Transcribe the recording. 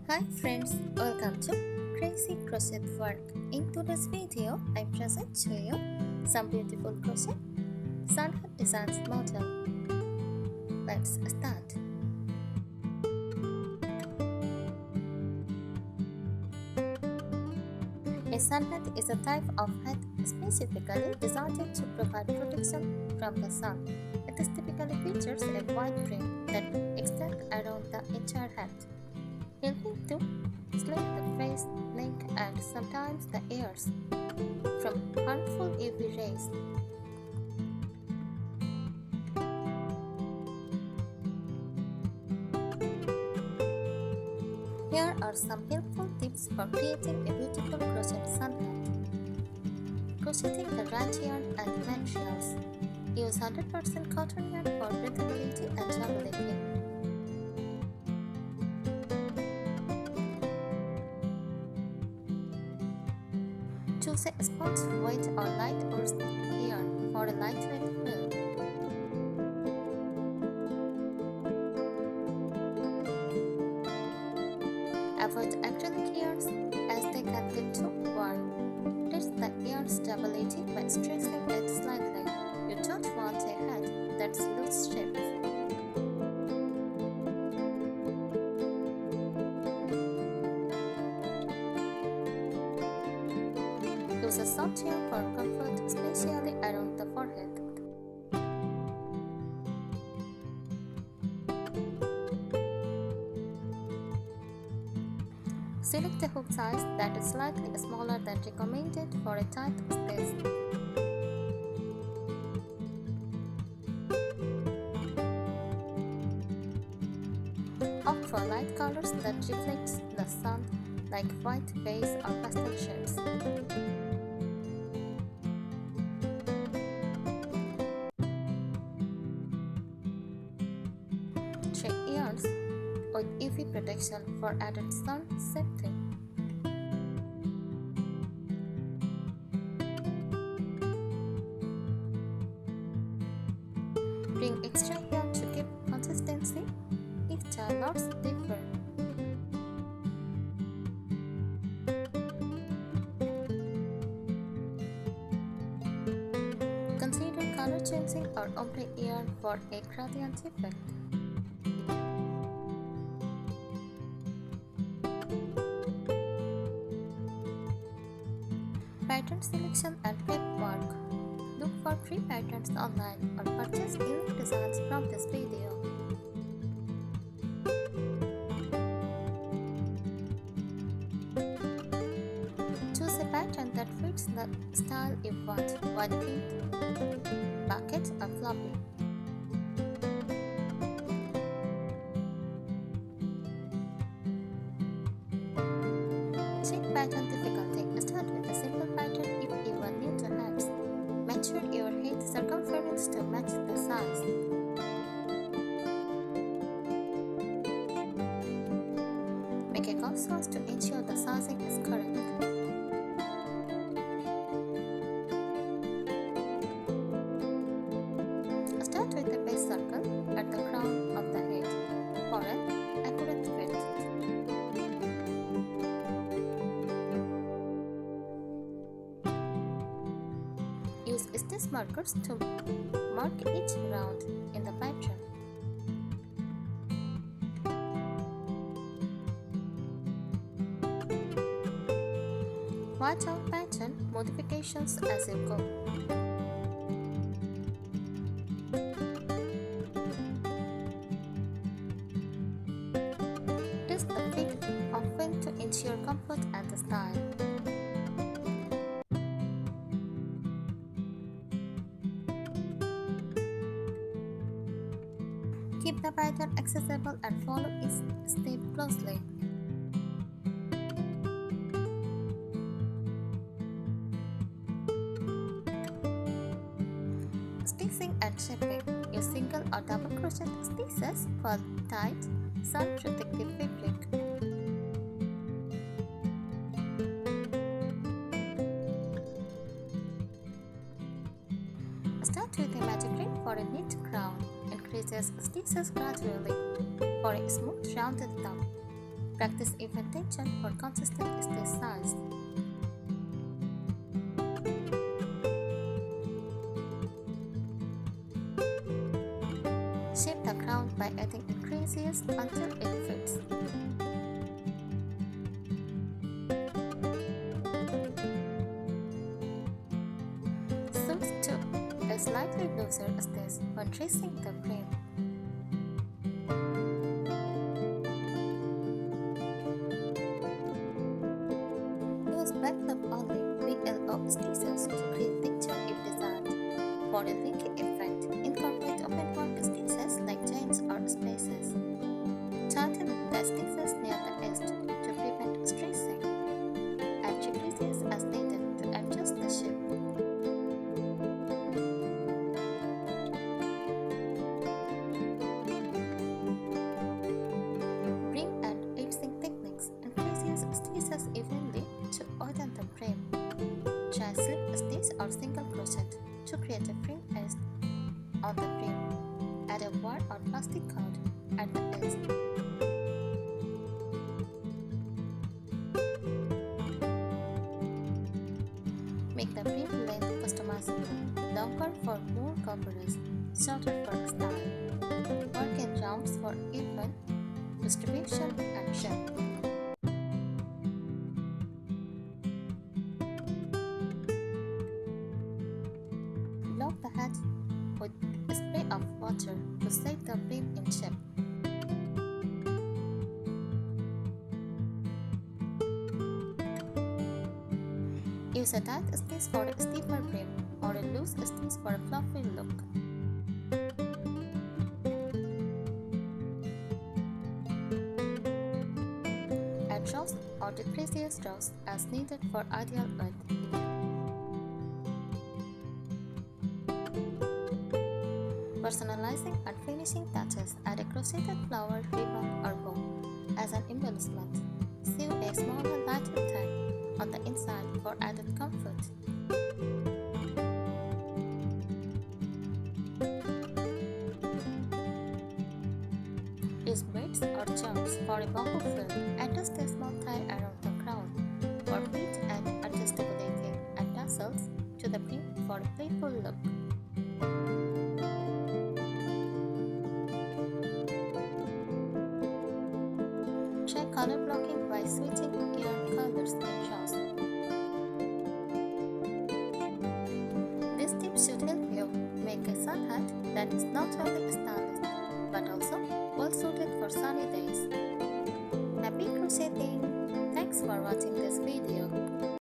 Hi friends, welcome to Crazy Crochet Work. In today's video, I present to you some beautiful crochet sunhat designs model. Let's start. A sunhat is a type of hat specifically designed to provide protection from the sun. It typically features a wide brim that extends around the entire hat, helping to shield the face, neck, and sometimes the ears from harmful UV rays. Here are some helpful tips for creating a beautiful crochet sun hat. Crocheting the right yarn and materials. Use 100% cotton yarn for breathability and durability. Choose a sponge, weight or light worsted yarn for a lightweight fill. Avoid acrylic yarns as they can get too worn. Test the yarn stability by stressing it slightly. You don't want a hat that's loose shaped. Use a soft yarn for comfort, especially around the forehead. Select a hook size that is slightly smaller than recommended for a tight space. Opt for light colors that reflect the sun, like white, beige, or pastel shades. Check yarns with UV protection for added sun safety. Bring extra yarn to keep consistency if tailors differ. Consider color changing or ombre yarn for a gradient effect. Pattern selection and paperwork. Look for free patterns online or purchase unique designs from this video. Choose a pattern that fits the style you want, wide print, bucket or floppy. Check pattern difficulty. Start with a simple pattern if you are new to hats. Measure your head circumference to match the size. Make a consult to ensure the sizing is correct. Start with a base circle at the crown of the head for an accurate fit. Use stitch markers to mark each round in the pattern. Watch out pattern modifications as you go. Test the fit often to ensure comfort and style. Keep the pattern accessible and follow each step closely. Stitching and shaping. Use single or double crochet stitches for tight, sun-protective fabric. Start with a magic ring for a neat crown. Increases stitches gradually for a smooth rounded top. Practice even tension for consistent stitch size. Shape the crown by adding increases until it fits. Sew to a slightly looser stitch when tracing the brim. Use backlog only BLO stitches to create texture if desired. For a linking effect, incorporate open work stitches like chains or spaces. Tighten the stitches near the edge to prevent stressing. Add decreases as needed to adjust the shape. Brim and edging techniques increases stitches evenly to open the brim. Try slip stitch or single crochet to create a free edge on the brim. Add a wire or plastic cord at the edge. Make the brim length customizable, longer for more coverage, shorter for style. Work in rounds for even distribution and shape. Lock the hat with a spray of water to save the brim in shape. Use a tight stitch for a steeper brim or a loose stitch for a fluffy look. Add rows or decrease rows as needed for ideal width. Personalizing and finishing touches, add a crocheted flower, ribbon or bow as an embellishment. Sew a smaller lighter tag on the inside for added comfort. Use beads or charms for a bamboo frill. Adjust a small tie around the crown for feet and adjustability and tassels to the brim for a playful look. Try color blocking by switching yarn colors in rows. This tip should help you make a sun hat that is not only stylish but also well suited for sunny days. Happy crocheting! Thanks for watching